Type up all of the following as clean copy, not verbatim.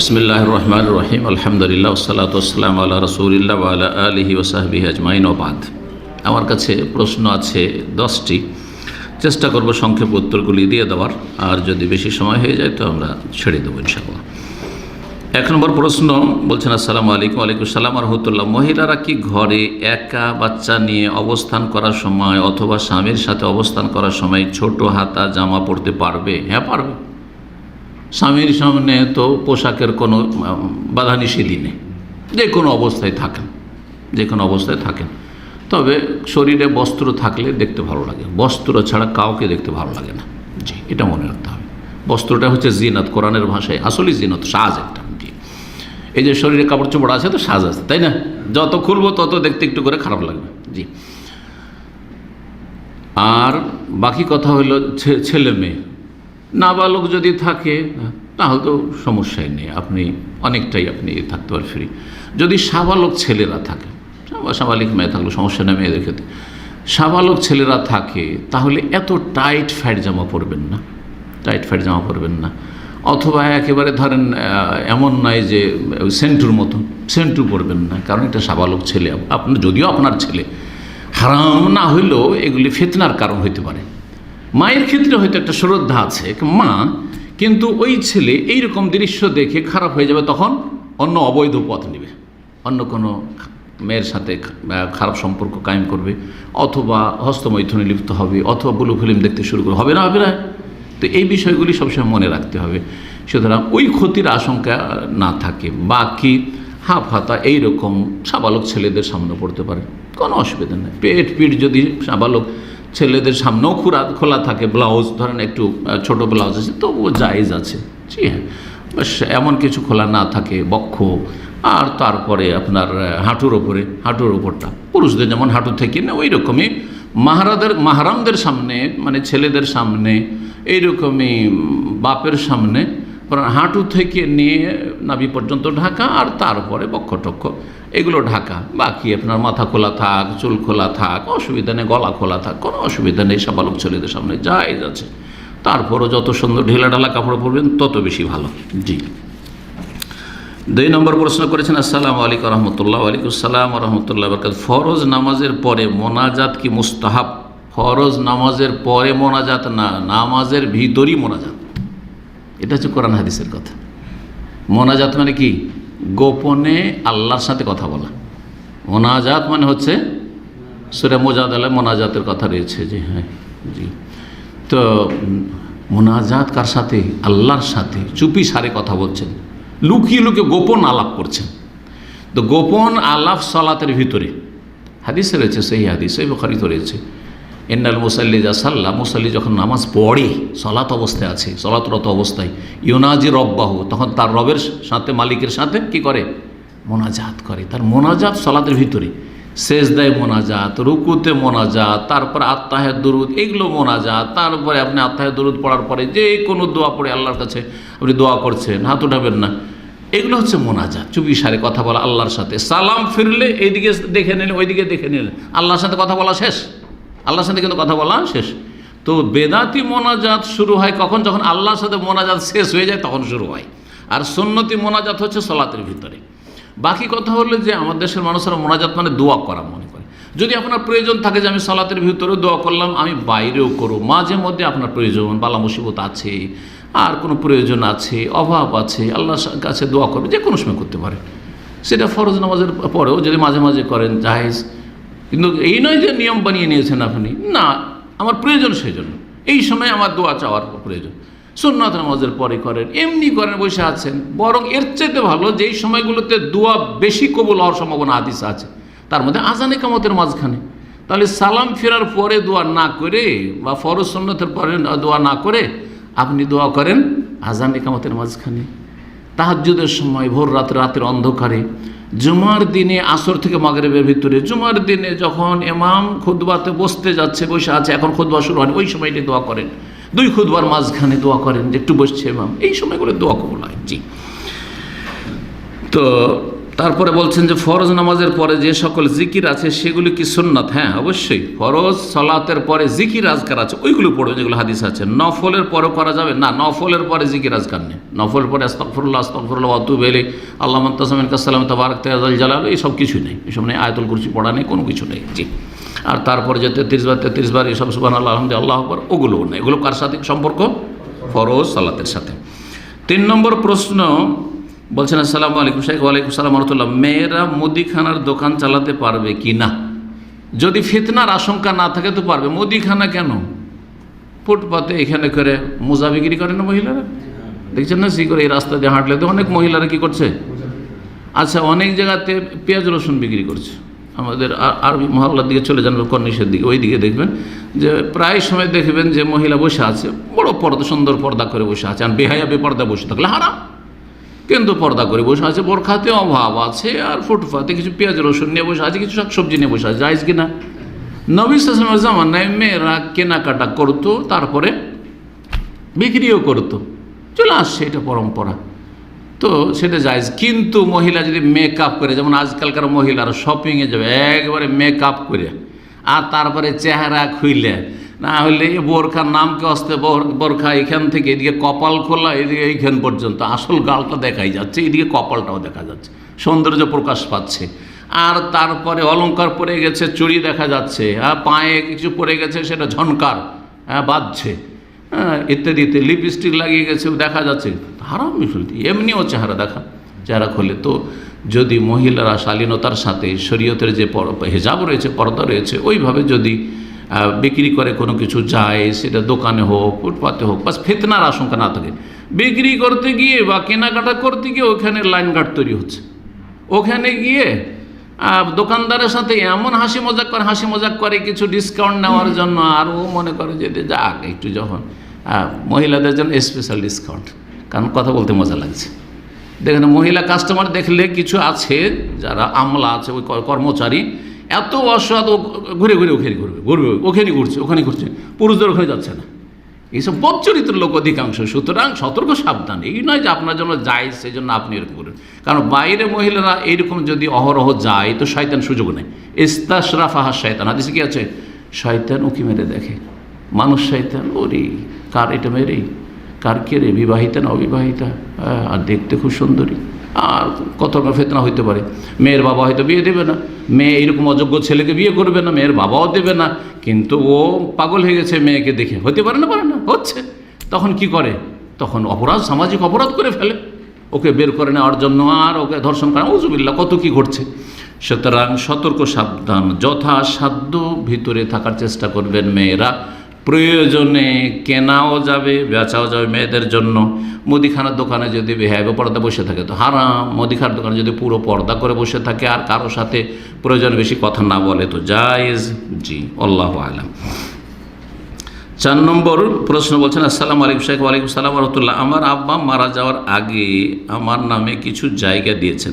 বিসমিল্লাহির রহমানির রহিম আলহামদুলিল্লাহ ওয়াসসালাতু ওয়াসসালামু আলা রাসূলিল্লাহ ওয়া আলা আলিহি ওয়া সাহবিহি আজমাইন ওয়া বাদ। আমার কাছে প্রশ্ন আছে 10টি, চেষ্টা করব সংক্ষেপে উত্তরগুলি দিয়ে দেওয়ার, আর যদি বেশি সময় হয়ে যায় তো আমরা ছেড়ে দেবো ইনশাআল্লাহ। 1 নম্বর প্রশ্ন বলছেন, আসসালামু আলাইকুম। ওয়ালাইকুম আসসালাম ওয়া রাহমাতুল্লাহ। মহিলারা কি ঘরে একা বাচ্চা নিয়ে অবস্থান করার সময় অথবা স্বামীর সাথে অবস্থান করার সময় ছোট হাতা জামা পরতে পারবে? হ্যাঁ, পারবে। স্বামীর সামনে তো পোশাকের কোনো বাধা নিষেধই নেই, যে কোনো অবস্থায় থাকেন, তবে শরীরে বস্ত্র থাকলে দেখতে ভালো লাগে, বস্ত্র ছাড়া কাউকে দেখতে ভালো লাগে না। জি, এটা মনে রাখতে হবে। বস্ত্রটা হচ্ছে জিনাত, কোরআনের ভাষায় আসলে জিনাত, সাজ একটা। জি, এই যে শরীরে কাপড় চোপড় আছে তো সাজ আছে, তাই না? যত খুলবো তত দেখতে একটু করে খারাপ লাগবে। জি, আর বাকি কথা হলো ছেলে মেয়ে নাবালক যদি থাকে তাহলে তো সমস্যাই নেই, অনেকটাই থাকতে পারেন ফ্রি। যদি সাবালক ছেলেরা থাকে, সাবালিক মেয়ে থাকলে সমস্যা নেই মেয়েদের ক্ষেত্রে, সাবালক ছেলেরা থাকে তাহলে এত টাইট ফ্যাট জামা পরবেন না, অথবা একেবারে ধরেন এমন নয় যে সেন্টু পরবেন না, কারণ এটা সাবালক ছেলে। যদিও আপনার ছেলে, হারাম না হইলেও এগুলি ফিতনার কারণ হইতে পারে। মায়ের ক্ষেত্রে হয়তো একটা শ্রদ্ধা আছে মা, কিন্তু ওই ছেলে এইরকম দৃশ্য দেখে খারাপ হয়ে যাবে, তখন অন্য অবৈধ পথ নেবে, অন্য কোনো মেয়ের সাথে খারাপ সম্পর্ক কায়েম করবে, অথবা হস্তমৈথুনে লিপ্ত হবে, অথবা ব্লু ফিল্ম দেখতে শুরু করবে। হবে না? তো এই বিষয়গুলি সবসময় মনে রাখতে হবে। সুতরাং ওই ক্ষতির আশঙ্কা না থাকে। বাকি হাফ হাতা এইরকম সাবালক ছেলেদের সামনে পড়তে পারে, কোনো অসুবিধা নেই। পিঠ যদি সাবালক ছেলেদের সামনেও খোলা থাকে, ব্লাউজ ধরেন একটু ছোট ব্লাউজ আছে, তবুও জায়েজ আছে। জি হ্যাঁ, এমন কিছু খোলা না থাকে, বক্ষ আর তারপরে আপনার হাঁটুর ওপরটা পুরুষদের যেমন হাঁটু থেকে না, ওই রকমই মাহারামদের সামনে, মানে ছেলেদের সামনে, এইরকমই বাপের সামনে হাঁটু থেকে নিয়ে নাভি পর্যন্ত ঢাকা, আর তারপরে বক্ষ টক্ষ এগুলো ঢাকা। বাকি আপনার মাথা খোলা থাক, চুল খোলা থাক, অসুবিধা নেই, গলা খোলা থাক, কোনো অসুবিধা নেই। সাবালক ছেলেদের সামনে জায়েজ আছে। তারপরও যত সুন্দর ঢিলাঢালা কাপড় পরবেন তত বেশি ভালো। জি, 2 নম্বর প্রশ্ন করেছেন, আসসালামু আলাইকুম রহমতুল্লাহ। ওয়ালাইকুম আসসালাম রহমতুল্লাহ বরকাতুহু। ফরজ নামাজের পরে মোনাজাত কি মুস্তাহাব? ফরজ নামাজের পরে মোনাজাত না, নামাজের ভিতরই মোনাজাত। এটা হচ্ছে কোরআন হাদিসের কথা। মোনাজাত মানে কি? গোপনে আল্লাহর সাথে কথা বলা। মোনাজাত মানে হচ্ছে সূরা মুজাদালায় মোনাজাতের কথা রয়েছে। জি হ্যাঁ, জি। তো মোনাজাত কার সাথে? আল্লাহর সাথে। চুপি সারে কথা বলছেন, লুকিয়ে গোপন আলাপ করছেন। তো গোপন আলাপ সালাতের ভিতরে হাদিসে রয়েছে, সেই হাদিস এই বুখারীতে রয়েছে, ইন্নাল মুসাল্লি যা সাল্লা, মুসাল্লি যখন নামাজ পড়ে, সলাত অবস্থায় আছে, সলাতরত অবস্থায়, ইউনাজি রব্বাহু, তখন তার রবের সাথে, মালিকের সাথে কি করে? মোনাজাত করে। তার মোনাজাত সলাতের ভিতরে, সেজদায় মোনাজাত, রুকুতে মোনাজাত, তারপর আত্তাহিয়াত দুরুদ, এগুলো মোনাজাত। তারপরে আপনি আত্তাহিয়াত দুরুদ পড়ার পরে যে কোনো দোয়া পড়ে আল্লাহর কাছে আপনি দোয়া করছেন, হাত উঠাবেন না, এগুলো হচ্ছে মোনাজাত। চুপি সারে কথা বলা আল্লাহর সাথে। সালাম ফিরলে এইদিকে দেখে নিলেন, ওইদিকে দেখে নিলেন, আল্লাহর সাথে কথা বলা শেষ, আল্লাহর সাথে কিন্তু কথা বলা শেষ। তো বেদাতি মোনাজাত শুরু হয় কখন? যখন আল্লাহর সাথে মোনাজাত শেষ হয়ে যায় তখন শুরু হয়। আর সুন্নতি মোনাজাত হচ্ছে সলাতের ভিতরে। বাকি কথা হলো যে আমার দেশের মানুষেরা মোনাজাত মানে দোয়া করা মনে করে। যদি আপনার প্রয়োজন থাকে যে আমি সলাতের ভিতরেও দোয়া করলাম, আমি বাইরেও করব, মাঝে মধ্যে আপনার প্রয়োজন, বালা মুসিবত আছে, আর কোনো প্রয়োজন আছে, অভাব আছে, আল্লাহর কাছে দোয়া করবে, যে কোনো সময় করতে পারে। সেটা ফরজ নামাজের পরেও যদি মাঝে মাঝে করেন জায়েজ। কিন্তু এই নয় যে নিয়ম বানিয়ে নিয়েছেন আপনি, না, আমার প্রয়োজন সেই জন্য এই সময় আমার দোয়া চাওয়ার প্রয়োজন। সুন্নাত নামাজের পরে করেন, এমনি করেন, বসে আছেন। বরং এর চাইতে ভালো যেই সময়গুলোতে দোয়া বেশি কবুল হওয়ার সম্ভাবনা হাদিস আছে, তার মধ্যে আযান ইকামতের মাঝখানে। তাহলে সালাম ফেরার পরে দোয়া না করে, বা ফরজ সুন্নতের পরে দোয়া না করে আপনি দোয়া করেন আযান ইকামতের মাঝখানে, তাহাজ্জুদের সময়, ভোর রাতের অন্ধকারে, জুমার দিনে আসর থেকে মাগরিবের ভিতরে, জুমার দিনে যখন ইমাম খুতবাতে বসতে যাচ্ছে, বসে আছে, এখন খুতবা শুরু হয়, ওই সময়টি দোয়া করেন। 2 খুতবার মাঝখানে দোয়া করেন, যে একটু বসছে ইমাম, এই সময়গুলো দোয়া কবুল হয়। জি, তো তারপরে বলছেন যে ফরজ নামাজের পরে যে সকল জিকির আছে সেগুলি কি সুন্নাত? হ্যাঁ, অবশ্যই। ফরজ সালাতের পরে জিকির আজকার আছে ওইগুলো পড়বে যেগুলো হাদিস আছে। নফলের পরে করা যাবে না, নফলের পরে জিকির আজকার নেই। নফলের পরে আস্তাগফিরুল্লাহ আস্তাগফিরুল্লাহ ওয়া আতুবু ইলাইহি আল্লাহুম্মা তাসামিন কাসসালাম তাবারাক তাআলা জালাল, এইসব কিছু নেই, এসব নেই। আয়াতুল কুরসি পড়া নেই, কোনো কিছু নেই। জি। আর তারপরে যে 33 বার এসব সুবহানাল্লাহ আলহামদুলিল্লাহ আল্লাহু আকবার, ওগুলোও নেই। এগুলো কার সাথে সম্পর্ক? ফরজ সালাতের সাথে। 3 নম্বর প্রশ্ন বলছেন, আসসালামু আলাইকুম শেখ। ওয়ালাইকুম সালাম রহমতুল্লাহ। মেয়েরা মুদিখানার দোকান চালাতে পারবে কি না? যদি ফিতনার আশঙ্কা না থাকে তো পারবে। মুদিখানা কেন? ফুটপাতে এখানে করে মোজা বিক্রি করে না মহিলারা? দেখছেন না, সি করে এই রাস্তা দিয়ে হাঁটলে তো অনেক মহিলারা কি করছে? আচ্ছা, অনেক জায়গাতে পেঁয়াজ রসুন বিক্রি করছে। আমাদের আরবি মহল্লার দিকে চলে যান, কর্নিশের দিকে, ওই দিকে দেখবেন যে প্রায় সময় দেখবেন যে মহিলা বসে আছে, বড় পর্দা, সুন্দর পর্দা করে বসে আছে। আর বেহায়া বেপর্দা বসে থাকলে হারাম, কিন্তু পর্দা করে বসে আছে, বোরখাতে অভাব আছে, আর ফুটপাতে কিছু পেঁয়াজ রসুন নিয়ে বসে আছে, কিছু শাকসবজি নিয়ে বসে আছে। জায়েজ কিনা? নবী সাল্লাল্লাহু আলাইহি ওয়াসাল্লামের জামানায় মেয়েরা কেনাকাটা করতো, তারপরে বিক্রিও করতো, চলে আসছে, এটা পরম্পরা, তো সেটা জায়েজ। কিন্তু মহিলা যদি মেকআপ করে, যেমন আজকালকার মহিলারা শপিংয়ে যাবে একবারে মেকআপ করে, আর তারপরে চেহারা খুইলে, না হলে বোরখার নামকে আসতে বোরখা এখান থেকে এদিকে কপাল খোলা, এদিকে এইখান পর্যন্ত আসল গালটা দেখাই যাচ্ছে, এদিকে কপালটাও দেখা যাচ্ছে, সৌন্দর্য প্রকাশ পাচ্ছে। আর তারপরে অলংকার পরে গেছে, চুড়ি দেখা যাচ্ছে, পায়ে কিছু পরে গেছে, সেটা ঝনকার বাজছে, ইত্যাদিতে লিপস্টিক লাগিয়ে গেছে, দেখা যাচ্ছে, হারাম মিশুলতি। এমনিও চেহারা দেখা, চেহারা খোলে। তো যদি মহিলারা শালীনতার সাথে শরীয়তের যে হেজাব রয়েছে, পর্দা রয়েছে, ওইভাবে যদি বিক্রি করে কোনো কিছু যায়, সেটা দোকানে হোক, ফুটপাতে হোক, বাস ফিতনার আশঙ্কা না থাকে। বিক্রি করতে গিয়ে বা কেনাকাটা করতে গিয়ে ওখানে লাইনঘাট তৈরি হচ্ছে, ওখানে গিয়ে দোকানদারের সাথে এমন হাসি মজাক করে কিছু ডিসকাউন্ট নেওয়ার জন্য, আর ও মনে করে যে যাক একটু, যখন মহিলাদের জন্য স্পেশাল ডিসকাউন্ট, কারণ কথা বলতে মজা লাগছে। দেখেন, মহিলা কাস্টমার দেখলে কিছু আছে যারা আমলা আছে, ওই কর্মচারী এত অসৎ, ঘুরে ওখানে ঘুরছে, পুরুষদের ওখানে যাচ্ছে না। এইসব বদচরিত্র লোক অধিকাংশ। সুতরাং সতর্ক সাবধান। এই নয় যে আপনার জন্য যায় সেই জন্য আপনি এরকম করেন, কারণ বাইরে মহিলারা এইরকম যদি অহরহ যায় তো শয়তান সুযোগ নেয়। ইস্তাশরাফাহা শয়তান, হাদিসে কি আছে? শয়তান উকি মেরে দেখে, মানুষ শয়তান, ওরে কার এটা মেরে, কার কে রে, বিবাহিতা না অবিবাহিতা, আর দেখতে খুব সুন্দরী, আর কত রকম ফিতনা হইতে পারে। মেয়ের বাবা হয়তো বিয়ে দেবে না, মেয়ে এরকম অযোগ্য ছেলেকে বিয়ে করবে না, মেয়ের বাবাও দেবে না, কিন্তু ও পাগল হয়ে গেছে মেয়েকে দেখে, হতে পারে না হচ্ছে। তখন কি করে? তখন অপরাধ, সামাজিক অপরাধ করে ফেলে, ওকে বের করে নেওয়ার জন্য, আর ওকে ধর্ষণ করে, উযুবিল্লাহ, কত কি ঘটছে। সুতরাং সতর্ক সাবধান, যথাসাধ্য ভিতরে থাকার চেষ্টা করবেন মেয়েরা। প্রয়োজনে কেনাও যাবে, বেচাও যাবে মেয়েদের জন্য। মুদিখানার দোকানে যদি বেহায়া পর্দা বসে থাকে তো হারাম। মুদিখানার দোকানে যদি পুরো পর্দা করে বসে থাকে আর কারোর সাথে প্রয়োজন বেশি কথা না বলে তো জায়েজ। জি, আল্লাহু আ'লাম। 4 নম্বর প্রশ্ন বলছেন, আসসালামু আলাইকুম শেখ। ওয়ালাইকুম সালাম রহমতুল্লাহ। আমার আব্বা মারা যাওয়ার আগে আমার নামে কিছু জায়গা দিয়েছেন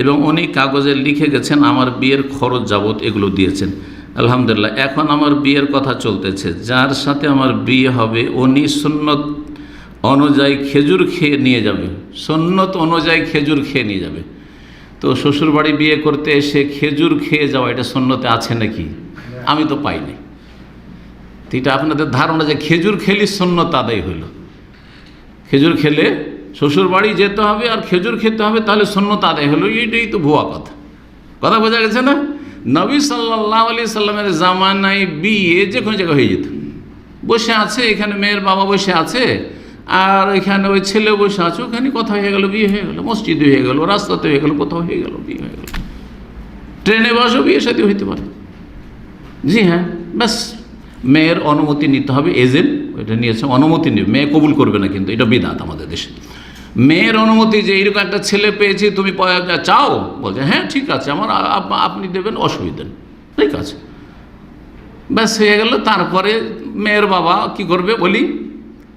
এবং উনি কাগজে লিখে গেছেন আমার বিয়ের খরচ যাবত এগুলো দিয়েছেন। আলহামদুলিল্লাহ। এখন আমার বিয়ের কথা চলতেছে, যার সাথে আমার বিয়ে হবে উনি সুন্নত অনুযায়ী খেজুর খেয়ে নিয়ে যাবে, সুন্নত অনুযায়ী খেজুর খেয়ে নিয়ে যাবে। তো শ্বশুরবাড়ি বিয়ে করতে এসে খেজুর খেয়ে যাওয়া, এটা সুন্নতে আছে নাকি? আমি তো পাইনি। তো এটা আপনাদের ধারণা যে খেজুর খেলি সুন্নত আদায় হইল, খেজুর খেলে শ্বশুরবাড়ি যেতে হবে আর খেজুর খেতে হবে, তাহলে সুন্নত আদায় হলো, এইটাই তো ভুয়া কথা বোঝা গেছে না? নবী সাল্লাল্লাহু আলাইহি সাল্লামের জামানায় বিয়ে যে কোনো জায়গায় হয়ে যেত। বসে আছে এখানে, মেয়ের বাবা বসে আছে, আর এখানে ওই ছেলে বসে আছে, ওখানে কথা হয়ে গেল, বিয়ে হয়ে গেল, মসজিদে হয়ে গেল, রাস্তাতে হয়ে গেল, কোথাও হয়ে গেল, বিয়ে হয়ে গেল। ট্রেনে বসেও বিয়ে সাথে হইতে পারে। জি হ্যাঁ, ব্যাস মেয়ের অনুমতি নিতে হবে। এজেন্ট ওইটা নিয়েছে, অনুমতি নেবে, মেয়ে কবুল করবে না, কিন্তু এটা বিদআত আমাদের দেশে। মেয়ের অনুমতি যে এইরকম একটা ছেলে পেয়েছি, তুমি চাও, বলছে হ্যাঁ ঠিক আছে, আমার আপনি দেবেন, অসুবিধা নেই, ঠিক আছে, ব্যাস হয়ে গেল। তারপরে মেয়ের বাবা কি করবে বলি,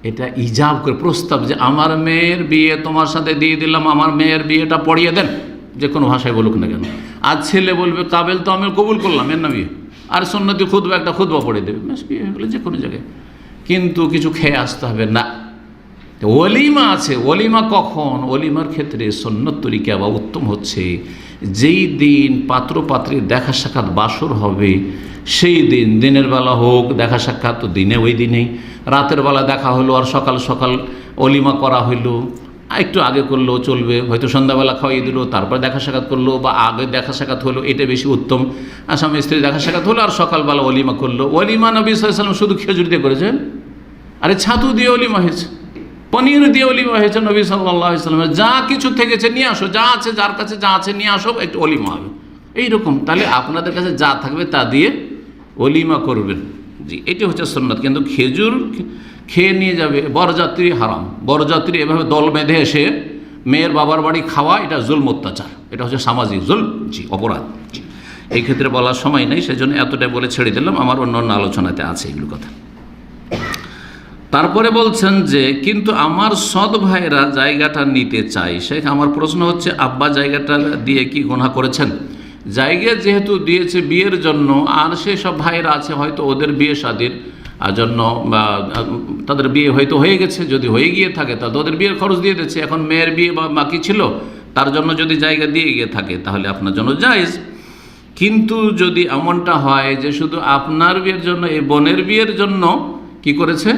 এটা ইজাব করে প্রস্তাব, যে আমার মেয়ের বিয়ে তোমার সাথে দিয়ে দিলাম, আমার মেয়ের বিয়েটা পড়িয়ে দেন, যে কোনো ভাষায় বলুক না কেন। আর ছেলে বলবে কাবেল তো আমি কবুল করলাম, এর না বিয়ে, আর সুন্নতি খুতবা একটা খুতবা পড়ে দেবে, ব্যাস বিয়ে হয়ে গেলো যে কোনো জায়গায়। কিন্তু কিছু খেয়ে আসতে হবে না, ওলিমা আছে, ওলিমা কখন? ওলিমার ক্ষেত্রে সুন্নত তরিকা বা উত্তম হচ্ছে যেই দিন পাত্রপাত্রীর দেখা সাক্ষাৎ বাসর হবে সেই দিন, দিনের বেলা হোক দেখা সাক্ষাৎ তো দিনে ওই দিনেই, রাতের বেলা দেখা হলো আর সকাল সকাল অলিমা করা হইলো, একটু আগে করলেও চলবে, হয়তো সন্ধ্যাবেলা খাওয়াই দিল তারপর দেখা সাক্ষাৎ করলো, বা আগে দেখা সাক্ষাৎ হলো, এটা বেশি উত্তম। স্বামী স্ত্রী দেখা সাক্ষাৎ হলো আর সকালবেলা অলিমা করলো। অলিমা নবী সাল্লাল্লাহু আলাইহি ওয়াসাল্লাম শুধু খেজুর দিয়ে করেছেন? আরে ছাতু দিয়ে অলিমা হয়েছে, পনির দিয়ে অলিমা হয়েছে। নবী সাল্লাল্লাহু আলাইহি ওয়াসাল্লামের যা কিছু থেকেছে নিয়ে আসো, যা আছে যার কাছে যা আছে নিয়ে আসো, একটু অলিমা হবে এইরকম। তাহলে আপনাদের কাছে যা থাকবে তা দিয়ে অলিমা করবেন। জি, এটি হচ্ছে সুন্নাত। কিন্তু খেজুর খেয়ে নিয়ে যাবে বরযাত্রী, হারাম। বরযাত্রী এভাবে দল বেঁধে এসে মেয়ের বাবার বাড়ি খাওয়া, এটা জুলম, অত্যাচার, এটা হচ্ছে সামাজিক জুলম, জি, অপরাধ। জি, এই ক্ষেত্রে বলার সময় নেই, সেজন্য এতটাই বলে ছেড়ে দিলাম, আমার অন্য অন্য আলোচনাতে আছে এগুলো কথা। তারপরে বলছেন যে কিন্তু আমার সৎ ভাইরা জায়গাটা নিতে চাই। শেখ, আমার প্রশ্ন হচ্ছে আব্বা জায়গাটা দিয়ে কি গুনাহ করেছেন? জায়গা যেহেতু দিয়েছে বিয়ের জন্য, আর সেসব ভাইরা আছে হয়তো ওদের বিয়ে শাদীর জন্য, বা তাদের বিয়ে হয়তো হয়ে গেছে, যদি হয়ে গিয়ে থাকে তাহলে ওদের বিয়ের খরচ দিয়ে দিচ্ছে, এখন মেয়ের বিয়ে বা বাকি ছিল তার জন্য যদি জায়গা দিয়ে গিয়ে থাকে তাহলে আপনার জন্য জায়েজ। কিন্তু যদি এমনটা হয় যে শুধু আপনার বিয়ের জন্য, এই বোনের বিয়ের জন্য কি করেছে,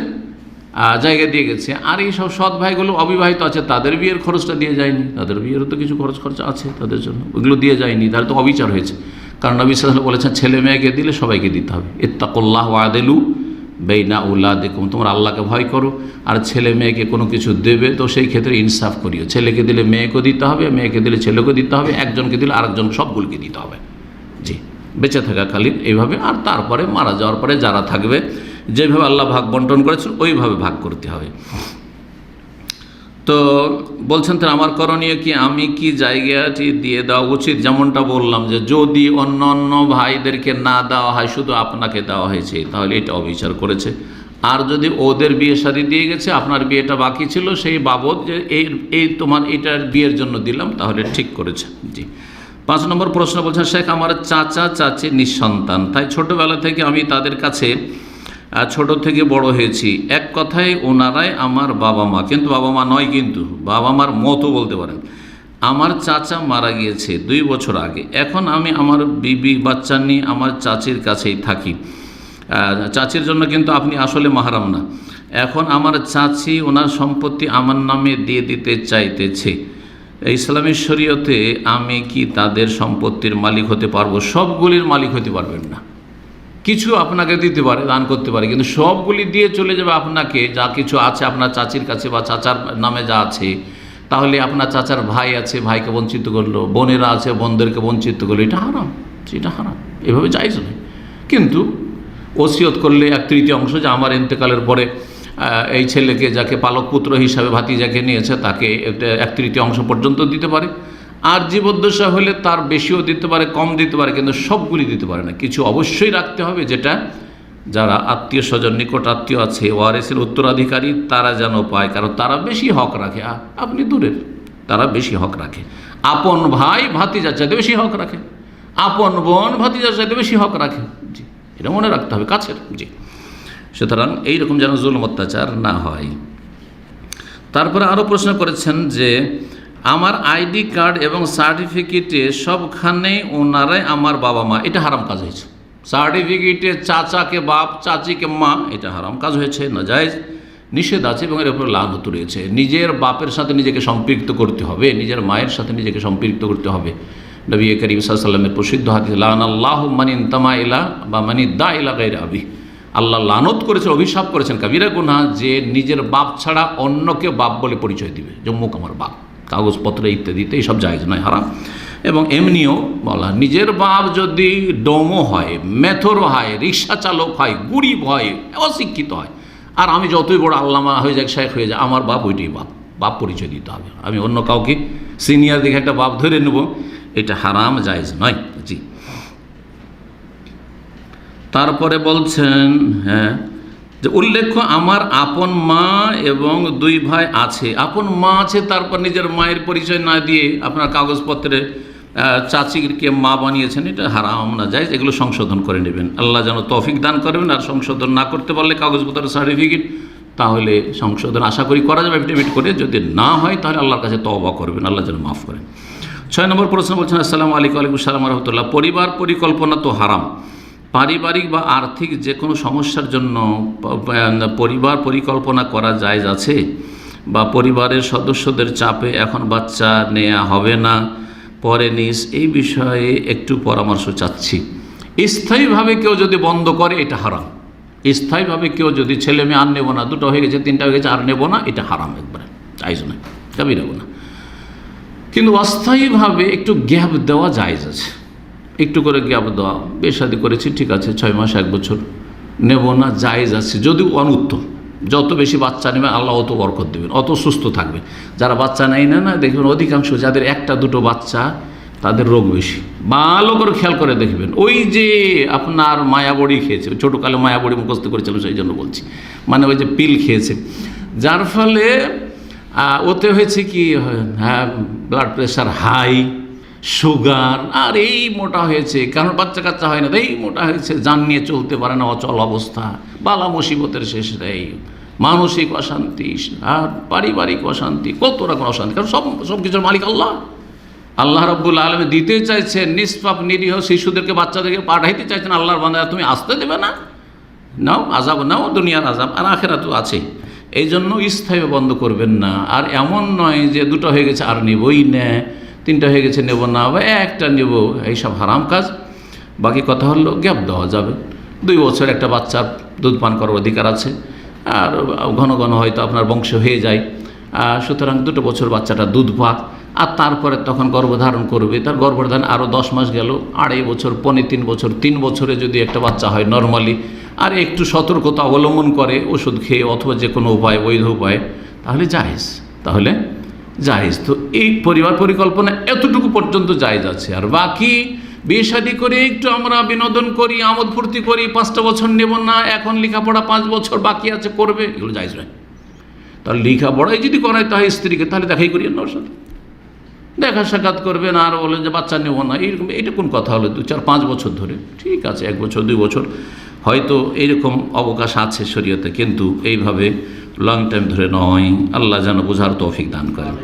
জায়গা দিয়ে গেছে, আর এই সব সৎ ভাইগুলো অবিবাহিত আছে, তাদের বিয়ের খরচটা দিয়ে যায়নি, তাদের বিয়েরও তো কিছু খরচা আছে তাদের জন্য, ওগুলো দিয়ে যায়নি, তাহলে তো অবিচার হয়েছে। কারণ নবী সাল্লাল্লাহু আলাইহি ওয়াসাল্লাম বলেছেন ছেলে মেয়েকে দিলে সবাইকে দিতে হবে। ইত্তাকুল্লাহ ওয়াদিলু বাইনা আওলাদিকুম, তোমরা আল্লাহকে ভয় করো, আর ছেলে মেয়েকে কোনো কিছু দেবে তো সেই ক্ষেত্রে ইনসাফ করিও। ছেলেকে দিলে মেয়েকে দিতে হবে, মেয়েকে দিলে ছেলেকে দিতে হবে, একজনকে দিলে আরেকজন, সবগুলোকে দিতে হবে। জি, বেঁচে থাকাকালীন এইভাবে, আর তারপরে মারা যাওয়ার পরে যারা থাকবে যেভাবে আল্লাহ ভাগ বন্টন করেছেন ওইভাবে ভাগ করতে হবে। তো বলছেন তো আমার করণীয় কি, আমি কি জায়গাটি দিয়ে দেওয়া উচিত? যেমনটা বললাম যে যদি অন্য অন্য ভাইদেরকে না দেওয়া হয়, শুধু আপনাকে দেওয়া হয়েছে, তাহলে এটা অবিচার করেছে। আর যদি ওদের বিয়ে শাদী দিয়ে গেছে, আপনার বিয়েটা বাকি ছিল, সেই বাবদ যে এই তোমার এটার বিয়ের জন্য দিলাম, তাহলে ঠিক করেছে। জি, 5 নম্বর প্রশ্ন বলছেন শেখ, আমার চাচা চাচি নিঃসন্তান, তাই ছোটোবেলা থেকে আমি তাদের কাছে ছোট থেকে বড় হয়েছি। এক কথায় ওনারাই আমার বাবা মা, কিন্তু বাবা মা নয়, কিন্তু বাবা মার মতো বলতে পারেন। আমার চাচা মারা গিয়েছে 2 বছর আগে। এখন আমি আমার বিবি বাচ্চা নিয়ে আমার চাচির কাছেই থাকি। চাচির জন্য কিন্তু আপনি আসলে মাহরাম না। এখন আমার চাচি ওনার সম্পত্তি আমার নামে দিয়ে দিতে চাইতেছে। ইসলামী শরীয়তে আমি কি তাদের সম্পত্তির মালিক হতে পারবো? সবগুলির মালিক হতে পারবেন না। কিছু আপনাকে দিতে পারে, দান করতে পারে, কিন্তু সবগুলি দিয়ে চলে যাবে আপনাকে। যা কিছু আছে আপনার চাচির কাছে বা চাচার নামে যা আছে, তাহলে আপনার চাচার ভাই আছে, ভাইকে বঞ্চিত করলো, বোনেরা আছে, বোনদেরকে বঞ্চিত করলো, এটা হারাম, এটা হারাম, এভাবে জায়েজ নয়। কিন্তু ওসিয়ত করলে 1/3 অংশ, যে আমার ইন্তেকালের পরে এই ছেলেকে, যাকে পালক পুত্র হিসাবে ভাতিজাকে নিয়েছে, তাকে 1/3 অংশ পর্যন্ত দিতে পারে। আর জীবদ্দশা হলে তার বেশিও দিতে পারে, কম দিতে পারে, কিন্তু সবগুলি দিতে পারে না। কিছু অবশ্যই রাখতে হবে, যেটা যারা আত্মীয় স্বজন, নিকট আত্মীয় আছে, ওয়ারিসের উত্তরাধিকারী, তারা যেন পায়, কারণ তারা বেশি হক রাখে। আপনি দূরের, তারা বেশি হক রাখে। আপন ভাই ভাতিজার চাইতে বেশি হক রাখে, আপন বোন ভাতিজার চাইতে বেশি হক রাখে। জি, এটা মনে রাখতে হবে, কাছের। জি, সুতরাং এইরকম যেন জুলুম অত্যাচার না হয়। তারপরে আরও প্রশ্ন করেছেন যে আমার আইডি কার্ড এবং সার্টিফিকেটে সবখানে ওনারাই আমার বাবা মা, এটা হারাম কাজ হয়েছে। সার্টিফিকেটে চাচাকে বাপ, চাচিকে মা, এটা হারাম কাজ হয়েছে, নাজায়েজ, নিষেধ আছে, এবং এর উপর লানত রয়েছে। নিজের বাপের সাথে নিজেকে সম্পৃক্ত করতে হবে, নিজের মায়ের সাথে নিজেকে সম্পৃক্ত করতে হবে। নবী করিম সাল্লাল্লাহু আলাইহি ওয়াসাল্লামের প্রসিদ্ধ হাদিস, লানাল্লাহু মান ইনতামা ইলা বা মান ইদ্দা ইলা গায়রি আবি, আল্লাহ লানত করেছেন, অভিশাপ করেছেন, কাবিরা গুনাহ, যে নিজের বাপ ছাড়া অন্যকে বাপ বলে পরিচয় দিবে, যে মুখ আমার বাপ, কাগজপত্র ইত্যাদিতে এইসব জায়েজ নয়, হারাম। এবং এমনিও বলা, নিজের বাপ যদি ডোমো হয়, মেথরও হয়, রিক্সা চালক হয়, গরিব হয়, অশিক্ষিত হয়, আর আমি যতই বড় আল্লামা হয়ে যাক, শেখ হয়ে যায়, আমার বাপ ওইটাই বাপ, বাপ পরিচয় দিতে হবে। আমি অন্য কাউকে সিনিয়র দেখে একটা বাপ ধরে নেব, এটা হারাম, জায়েজ নয়। জি, তারপরে বলছেন হ্যাঁ, যে উল্লেখ্য আমার আপন মা এবং 2 ভাই আছে। আপন মা আছে, তারপর নিজের মায়ের পরিচয় না দিয়ে আপনার কাগজপত্রে চাচিকে মা বানিয়েছেন, এটা হারাম, না জায়েজ। এগুলো সংশোধন করে নেবেন, আল্লাহ যেন তৌফিক দান করবেন। আর সংশোধন না করতে পারলে কাগজপত্রের সার্টিফিকেট, তাহলে সংশোধন আশা করি করা যাবে এফিডেভিট করে। যদি না হয় তাহলে আল্লাহর কাছে তওবা করবেন, আল্লাহ যেন মাফ করেন। 6 নম্বর প্রশ্ন বলছেন, আসসালামু আলাইকুম। ওয়ালাইকুম আসসালাম ওয়া রাহমাতুল্লাহ। পরিবার পরিকল্পনা তো হারাম। পারিবারিক বা আর্থিক যে কোনো সমস্যার জন্য পরিবার পরিকল্পনা করা জায়েজ আছে? বা পরিবারের সদস্যদের চাপে এখন বাচ্চা নেওয়া হবে না, পরে নিস, এই বিষয়ে একটু পরামর্শ চাচ্ছি। স্থায়ীভাবে কেউ যদি বন্ধ করে এটা হারাম। স্থায়ীভাবে কেউ যদি ছেলে মেয়ে আর নেব না, 2টা হয়ে গেছে 3টা হয়ে গেছে আর নেব না, এটা হারাম, একবারে জায়েজ নয়, কাবিরা গুনাহ। কিন্তু অস্থায়ীভাবে একটু গ্যাপ দেওয়া জায়েজ আছে, একটু করে গ্যাপ দেওয়া। বিয়ে শাদী করেছি, ঠিক আছে, 6 মাস 1 বছর নেব না, জায়েজ আছে, যদিও অনুত্তম। যত বেশি বাচ্চা নেবে আল্লাহ অত বরকত দেবেন, অত সুস্থ থাকবে। যারা বাচ্চা নেয় না দেখবেন অধিকাংশ যাদের 1টা 2টো বাচ্চা তাদের রোগ বেশি। ভালো করে খেয়াল করে দেখবেন, ওই যে আপনার মায়াবড়ি খেয়েছে, ছোটোকালে মায়াবড়ি মুখস্থ করেছিল, সেই জন্য বলছি, মানে ওই যে পিল খেয়েছে, যার ফলে ওতে হয়েছে কি, হ্যাঁ, ব্লাড প্রেশার হাই, সুগার, আর এই মোটা হয়েছে। কারণ বাচ্চা কাচ্চা হয় না, এই মোটা হয়েছে, জান নিয়ে চলতে পারে না, অচল অবস্থা, বালা মুসিবতের শেষ নেই, মানসিক অশান্তি আর পারিবারিক অশান্তি, কত রকম অশান্তি। কারণ সব কিছুর মালিক আল্লাহ। আল্লাহ রাব্বুল আলামিন দিতে চাইছেন, নিষ্পাপ নিরীহ শিশুদেরকে, বাচ্চাদেরকে পাঠাইতে চাইছেন। আল্লাহর বান্দা, তুমি আসতে দেবে না, নাও আযাব, নাও দুনিয়ার আযাব, আর আখিরাতও আছে। এই জন্য স্থায়ী বন্ধ করবেন না। আর এমন নয় যে 2টা হয়ে গেছে আর নেবই না, 3টা হয়ে গেছে নেব না, বা 1টা নেব, এইসব হারাম কাজ। বাকি কথা হলো গ্যাপ দেওয়া যাবে। 2 বছর একটা বাচ্চার দুধ পান করার অধিকার আছে, আর ঘন ঘন হয়তো আপনার বংশ হয়ে যায়, সুতরাং 2টো বছর বাচ্চাটা দুধ পাক, আর তারপরে তখন গর্ভধারণ করবে। তার গর্ভধারণ আরও 10 মাস গেল, 2.5 বছর, 3 বছর, 3 বছরে যদি একটা বাচ্চা হয় নর্মালি, আর একটু সতর্কতা অবলম্বন করে ওষুধ খেয়ে অথবা যে কোনো উপায়, বৈধ উপায়, তাহলে জায়েজ, তাহলে জায়েজ। তো এই পরিবার পরিকল্পনা এতটুকু পর্যন্ত জায়েজ আছে। আর বাকি বিয়ে শাদী করে একটু আমরা বিনোদন করি, আমোদ ফুর্তি করি, 5টা বছর নেব না, এখন লেখাপড়া 5 বছর বাকি আছে করবে, এগুলো জায়েজ নয়। তাহলে লেখাপড়াই যদি করায় তাই স্ত্রীকে, তাহলে দেখাই করিয়েন না ওর সাথে, দেখা সাক্ষাৎ করবেন, আর বলেন যে বাচ্চা নেব না, এইরকম। এটা কোন কথা হলো? 2, 4, 5 বছর ধরে, ঠিক আছে, 1 বছর 2 বছর হয়তো এইরকম অবকাশ আছে শরীয়তে, কিন্তু এইভাবে লং টাইম ধরে নয়। আল্লাহ যেন বোঝার তৌফিক দান করেন।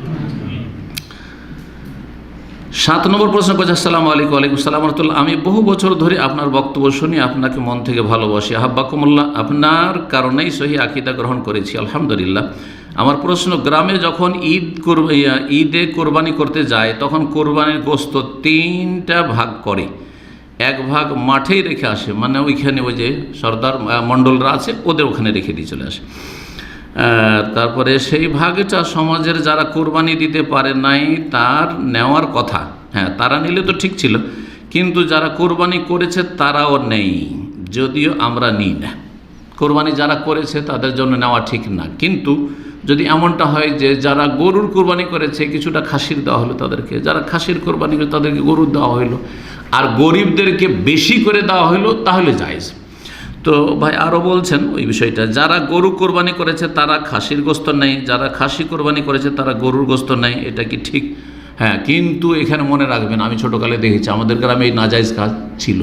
7 নম্বর প্রশ্ন করছে, আসসালামু আলাইকুম। ওয়ালাইকুম আসসালাম ওয়া রাহমাতুল্লাহ। আমি বহু বছর ধরে আপনার বক্তব্য শুনি, আপনাকে মন থেকে ভালোবাসি, আহাব্বাকুমুল্লাহ। আপনার কারণেই সহি আকীদা গ্রহণ করেছি, আলহামদুলিল্লাহ। আমার প্রশ্ন, গ্রামে যখন ঈদে কোরবানি করতে যায়, তখন কোরবানির গোশত 3টা ভাগ করে, 1 ভাগ মাঠেই রেখে আসে, মানে ওইখানে ওই যে সর্দার মণ্ডলরা আছে ওদের ওখানে রেখে দিয়ে চলে আসে। তারপরে সেই ভাগটা সমাজের যারা কোরবানি দিতে পারে নাই তার নেওয়ার কথা, হ্যাঁ, তারা নিলে তো ঠিক ছিল, কিন্তু যারা কোরবানি করেছে তারাও নেই, যদিও আমরা নিই না। কোরবানি যারা করেছে তাদের জন্য নেওয়া ঠিক না। কিন্তু যদি এমনটা হয় যে যারা গরুর কোরবানি করেছে কিছুটা খাসির দেওয়া হলো তাদেরকে, যারা খাসির কোরবানি করে তাদেরকে গরুর দেওয়া হলো, আর গরিবদেরকে বেশি করে দেওয়া হলো, তাহলে জায়েজ। তো ভাই আরও বলছেন ওই বিষয়টা, যারা গরু কোরবানি করেছে তারা খাসির গোশত নেই, যারা খাসি কোরবানি করেছে তারা গরুর গোশত নেই, এটা কি ঠিক? হ্যাঁ, কিন্তু এখানে মনে রাখবেন, আমি ছোটোকালে দেখেছি আমাদের গ্রামে এই নাজায়েজ কাজ ছিল,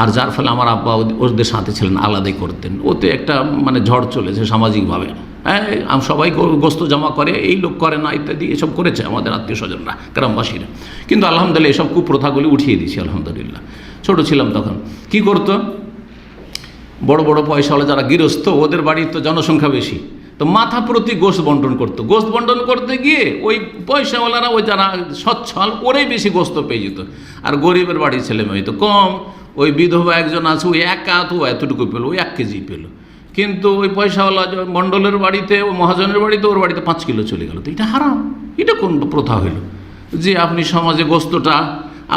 আর যার ফলে আমার আব্বা ওদের সাথে ছিলেন, আলাদাই করতেন। ওতে একটা মানে ঝড় চলেছে সামাজিকভাবে, হ্যাঁ, সবাই গোশত জমা করে, এই লোক করে না, ইত্যাদি এসব করেছে আমাদের আত্মীয় স্বজনরা, গ্রামবাসীরা। কিন্তু আলহামদুলিল্লাহ এসব কুপ্রথাগুলি উঠিয়ে দিয়েছি, আলহামদুলিল্লাহ। ছোটো ছিলাম তখন কি করতো, বড় বড় পয়সাওয়ালা যারা গৃহস্থ, ওদের বাড়ির তো জনসংখ্যা বেশি, তো মাথা প্রতি গোশত বন্টন করতো। গোশত বন্টন করতে গিয়ে ওই পয়সাওয়ালারা, ওই যারা সচ্ছল, ওরাই বেশি গোশত পেয়ে যেত, আর গরিবের বাড়ির ছেলে মেয়ে তো কম। ওই বিধবা একজন আছে, ওই তো এতটুকু পেলো, ওই 1 কেজি পেলো। কিন্তু ওই পয়সাওয়ালা মণ্ডলের বাড়িতে, ও মহাজনের বাড়িতে, ওর বাড়িতে 5 কিলো চলে গেল। তো এটা হারাম। এটা কোন প্রথা হইল যে আপনি সমাজে গোশতটা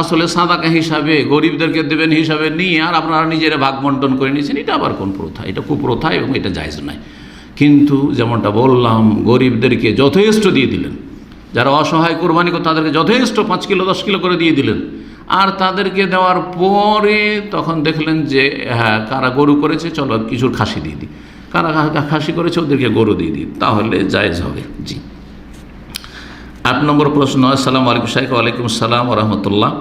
আসলে সাদাকা হিসাবে গরিবদেরকে দেবেন হিসাবে নিয়ে আর আপনারা নিজেরা ভাগ বন্টন করে নিয়েছেন? এটা আবার কোন প্রথা? এটা কুপ্রথা এবং এটা জায়েজ নয়। কিন্তু যেমনটা বললাম, গরিবদেরকে যথেষ্ট দিয়ে দিলেন, যারা অসহায় কোরবানি করে তাদেরকে যথেষ্ট 5 কিলো 10 কিলো করে দিয়ে দিলেন, আর তাদেরকে দেওয়ার পরে তখন দেখলেন যে হ্যাঁ, কারা গরু করেছে চলো কিছুর খাসি দিয়ে দিই, কারা খাসি করেছে ওদেরকে গরু দিয়ে দিই, তাহলে জায়েজ হবে। জি। 8 নম্বর প্রশ্ন, আসসালামু আলাইকুম শাইখ। ওয়ালাইকুম আসসালাম ওয়া রাহমাতুল্লাহ।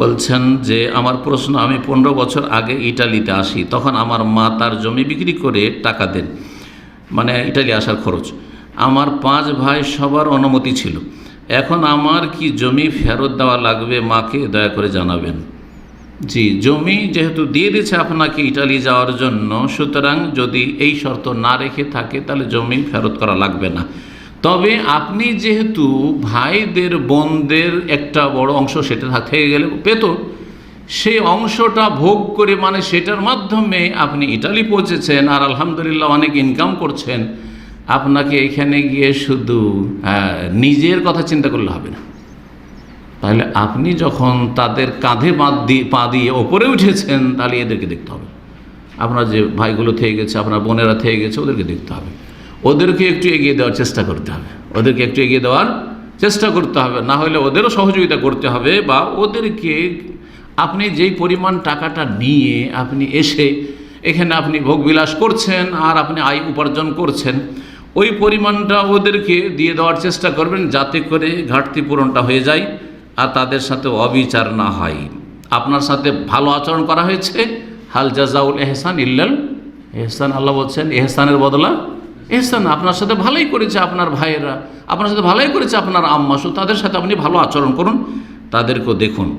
বলছেন যে আমার প্রশ্ন, আমি 15 বছর আগে ইটালিতে আসি, তখন আমার মা তার জমি বিক্রি করে টাকা দেন, মানে ইটালি আসার খরচ। আমার 5 ভাই সবার অনুমতি ছিল, এখন আমার কি জমি ফেরত দেওয়া লাগবে? মাকে দয়া করে জানাবেন। জি, জমি যেহেতু দিয়ে দিয়েছে আপনাকে ইটালি যাওয়ার জন্য, সুতরাং যদি এই শর্ত না রেখে থাকে তাহলে জমি ফেরত করা লাগবে না। তবে আপনি যেহেতু ভাইদের বোনদের একটা বড় অংশ সেটা থেকে গেলে পেত, সেই অংশটা ভোগ করে মানে সেটার মাধ্যমে আপনি ইটালি পৌঁছেছেন আর আলহামদুলিল্লাহ অনেক ইনকাম করছেন, আপনাকে এখানে গিয়ে শুধু নিজের কথা চিন্তা করলে হবে না। তাহলে আপনি যখন তাদের কাঁধে পা দিয়ে ওপরে উঠেছেন, তাহলে এদেরকে দেখতে হবে। আপনার যে ভাইগুলো থেকে গেছে, আপনার বোনেরা থেকে গেছে, ওদেরকে দেখতে হবে, ওদেরকে একটু এগিয়ে দেওয়ার চেষ্টা করতে হবে, ওদেরকে একটু এগিয়ে দেওয়ার চেষ্টা করতে হবে। না হলে ওদেরও সহযোগিতা করতে হবে, বা ওদেরকে আপনি যেই পরিমাণ টাকাটা নিয়ে আপনি এসে এখানে আপনি ভোগবিলাস করছেন আর আপনি আয় উপার্জন করছেন, ওই পরিমাণটা ওদেরকে দিয়ে দেওয়ার চেষ্টা করবেন, যাতে করে ঘাটতি পূরণটা হয়ে যায় আর তাদের সাথে অবিচার না হয়। আপনার সাথে ভালো আচরণ করা হয়েছে, হাল জাজাউল এহসান ইল্লাল এহসান, আল্লাহ বলছেন এহসানের বদলা এহসান। আপনার সাথে ভালোই করেছে আপনার ভাইয়েরা, আপনার সাথে ভালোই করেছে আপনার আম্মাসু, তাদের সাথে আপনি ভালো আচরণ করুন, তাদেরকেও দেখুন।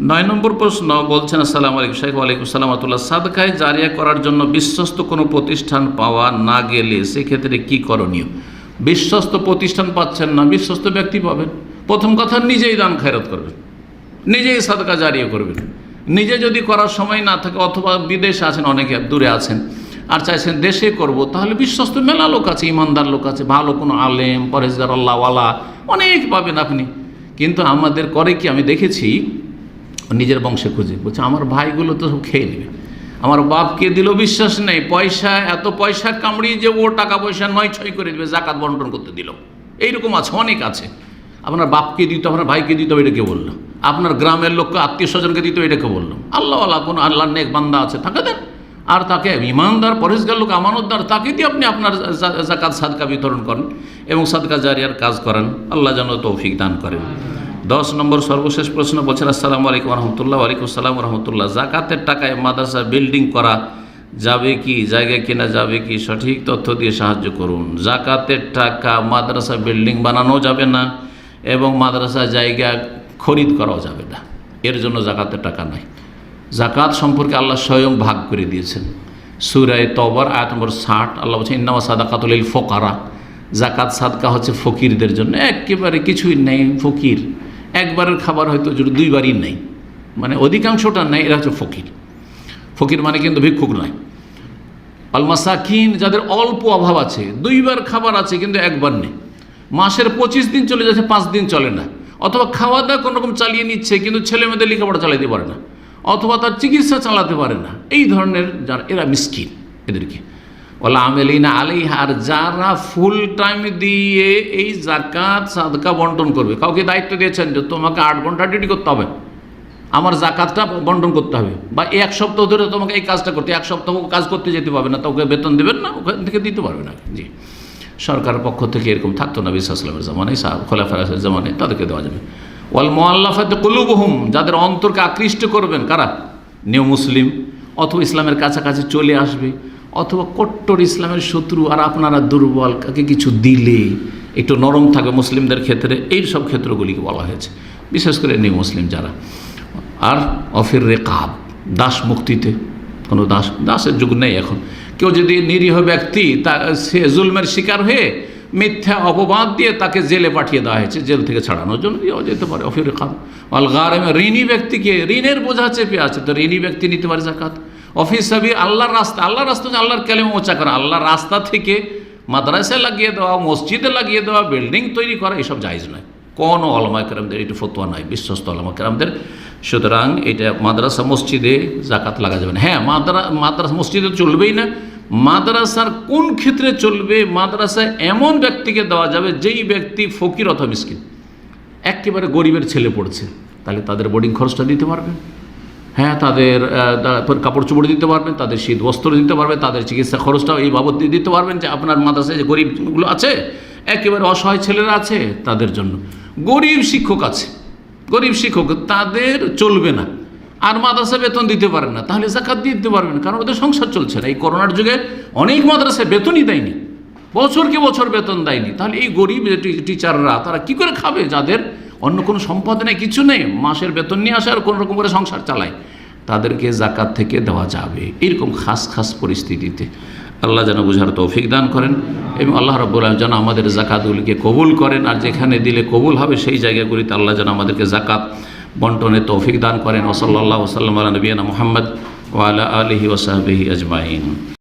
9 নম্বর প্রশ্ন বলছেন, আসসালামু আলাইকুম শাইখ। ওয়ালাইকুম আসসালাম রাহমাতুল্লাহ। সাদকায়ে জারিয়া করার জন্য বিশ্বস্ত কোনো প্রতিষ্ঠান পাওয়া না গেলে সেক্ষেত্রে কি করণীয়? বিশ্বস্ত প্রতিষ্ঠান পাচ্ছেন না, বিশ্বস্ত ব্যক্তি পাবেন। প্রথম কথা, নিজেই দান খায়রাত করবেন, নিজেই সাদকা জারিয়া করবেন। নিজে যদি করার সময় না থাকে, অথবা বিদেশে আছেন, অনেকে দূরে আছেন আর চাইছেন দেশে করব, তাহলে বিশ্বস্ত মেলা লোক আছে, ইমানদার লোক আছে, ভালো কোনো আলেম পরেজগার আল্লাহওয়ালা অনেক পাবেন আপনি। কিন্তু আমাদের করে কি, আমি দেখেছি নিজের বংশে খুঁজে, বলছে আমার ভাইগুলো তো সব খেয়ে নেবে, আমার বাপকে দিলেও বিশ্বাস নেই, পয়সা এত পয়সা কামড়িয়ে যে ও টাকা পয়সা 9-6 করে দেবে, জাকাত বন্টন করতে দিল। এইরকম আছে, অনেক আছে। আপনার বাপকে দিত, আপনার ভাইকে দিত, এটাকে বললো। আপনার গ্রামের লোককে, আত্মীয় স্বজনকে দিত, এটাকে বললাম। আল্লাহওয়ালা কোনো আল্লাহর নেক বান্দা আছে, তাকে দেন। আর তাকে ইমানদার পরেশগার লোক, আমানতদার, তাকে দিয়ে আপনি আপনার জাকাত সাদকা বিতরণ করেন এবং সাদকা জারিয়ার কাজ করেন। আল্লাহ যেন তৌফিক দান করেন। 10 নম্বর সর্বশেষ প্রশ্ন বলছেন, আসসালামু আলাইকুম রহমতুল্লাহ। ওয়ালাইকুম আসসালাম রহমতুল্লাহ। জাকাতের টাকায় মাদ্রাসা বিল্ডিং করা যাবে কি, জায়গা কেনা যাবে কি, সঠিক তথ্য দিয়ে সাহায্য করুন। জাকাতের টাকা মাদ্রাসা বিল্ডিং বানানো যাবে না এবং মাদ্রাসা জায়গা খরিদ করাও যাবে না, এর জন্য জাকাতের টাকা নাই। জাকাত সম্পর্কে আল্লাহ স্বয়ং ভাগ করে দিয়েছেন। সূরা তওবার আয়াত নম্বর 60 আল্লাহ বলছেন, ইন্নামা সাদাকাতুল লিল ফুকারা। জাকাত সাদকা হচ্ছে ফকিরদের জন্য, একেবারে কিছুই নেই ফকির, একবারের খাবার হয়তো 2বারই নেই, মানে অধিকাংশটা নেই, এরা হচ্ছে ফকির। ফকির মানে কিন্তু ভিক্ষুক নয়। আল মাসাকিন, যাদের অল্প অভাব আছে, 2বার খাবার আছে কিন্তু একবার নেই, মাসের 25 দিন চলে যাচ্ছে, 5 দিন চলে না, অথবা খাওয়া দাওয়া কোনোরকম চালিয়ে নিচ্ছে কিন্তু ছেলে মেয়েদের লেখাপড়া চালাতে পারে না, অথবা তার চিকিৎসা চালাতে পারে না, এই ধরনের যারা, এরা মিসকিন। এদেরকে ওয়ালা আমেলিনা আলাইহা, আর যারা ফুল টাইম দিয়ে এই জাকাত সাদকা বন্টন করবে, কাউকে দায়িত্ব দিয়েছেন যে তোমাকে 8 ঘন্টা ডিউটি করতে হবে, আমার জাকাতটা বন্টন করতে হবে, বা 1 সপ্তাহ ধরে তোমাকে এই কাজটা করতে, 1 সপ্তাহ কাজ করতে যেতে পারবে না, তোকে বেতন দেবেন না, ওখান থেকে দিতে পারবে না। জি, সরকারের পক্ষ থেকে এরকম থাকতো নবী সাল্লাল্লাহু আলাইহি ওয়াসাল্লামের জামানায়, খোলাফায়ে রাশিদের জামানায়, তাদেরকে দেওয়া যাবে। ওয়াল মুআল্লাফাতি কুলুবুহুম, যাদের অন্তরকে আকৃষ্ট করবেন, কারা? নিউ মুসলিম, অথবা ইসলামের কাছাকাছি চলে আসবে, অথবা কট্টর ইসলামের শত্রু, আর আপনারা দুর্বল, কাকে কিছু দিলে একটু নরম থাকবে মুসলিমদের ক্ষেত্রে, এই সব ক্ষেত্রগুলিকে বলা হয়েছে, বিশেষ করে নিউ মুসলিম যারা। আর অফির রেকাব, দাস মুক্তিতে, কোনো দাসের যুগ নেই এখন। কেউ যদি নিরীহ ব্যক্তি, সে জুলমের শিকার হয়ে মিথ্যা অপবাদ দিয়ে তাকে জেলে পাঠিয়ে দেওয়া হয়েছে, জেল থেকে ছাড়ানোর জন্য দেওয়া যেতে পারে। অফির রেকাব আল গারেমে, ঋণী ব্যক্তিকে, ঋণের বোঝা চেপে আছে, তো ঋণী ব্যক্তি নিতে পারে জাকাত। অফিস সাবি, আল্লাহর রাস্তা, আল্লাহর রাস্তা হচ্ছে আল্লাহর কালেমা উঁচা করা, আল্লাহর রাস্তা থেকে মাদ্রাসায় লাগিয়ে দেওয়া, মসজিদে লাগিয়ে দেওয়া, বিল্ডিং তৈরি করা, এসব জায়েজ নয়। কোনো ওলামা কেরামদের এটা ফতোয়া নয়, বিশ্বস্ত ওলামা কেরামদের। সুতরাং এটা মাদ্রাসা মসজিদে জাকাত লাগা যাবে না। হ্যাঁ, মাদ্রাসা মসজিদে চলবেই না। মাদ্রাসার কোন ক্ষেত্রে চলবে? মাদ্রাসায় এমন ব্যক্তিকে দেওয়া যাবে যেই ব্যক্তি ফকির অথবা মিসকিন, একেবারে গরিবের ছেলে পড়ছে, তাহলে তাদের বোর্ডিং খরচটা দিতে পারবেন। হ্যাঁ, তাদের কাপড় চোপড় দিতে পারবেন, তাদের শীত বস্ত্র দিতে পারবেন, তাদের চিকিৎসা খরচটাও এই বাবদ দিয়ে দিতে পারবেন। যে আপনার মাদ্রাসায় যে গরিবগুলো আছে, একেবারে অসহায় ছেলেরা আছে, তাদের জন্য। গরিব শিক্ষক আছে, গরিব শিক্ষক, তাদের চলবে না, আর মাদ্রাসা বেতন দিতে পারেন না, তাহলে জাকাত দিয়ে দিতে পারবেন, কারণ ওদের সংসার চলছে না। এই করোনার যুগে অনেক মাদ্রাসায় বেতনই দেয়নি, বছরকে বছর বেতন দেয়নি, তাহলে এই গরিব টিচাররা তারা কি করে খাবে, যাদের অন্য কোনো সম্পদ নেই, কিছু নেই, মাসের বেতন নিয়ে আসে আর কোনো রকম করে সংসার চালায়? তাদেরকে জাকাত থেকে দেওয়া যাবে এরকম খাস খাস পরিস্থিতিতে। আল্লাহ যেন বুঝার তৌফিক দান করেন এবং আল্লাহ রাব্বুল আলামিন যেন আমাদের জাকাতগুলিকে কবুল করেন, আর যেখানে দিলে কবুল হবে সেই জায়গাগুলিতে আল্লাহ যেন আমাদেরকে জাকাত বন্টনের তৌফিক দান করেন। ওয়া সাল্লাল্লাহু ওয়া সাল্লাম আলা নবিয়িনা মুহাম্মদ ওয়া আলা আলিহি ওয়া সাহবিহি আজমাইন।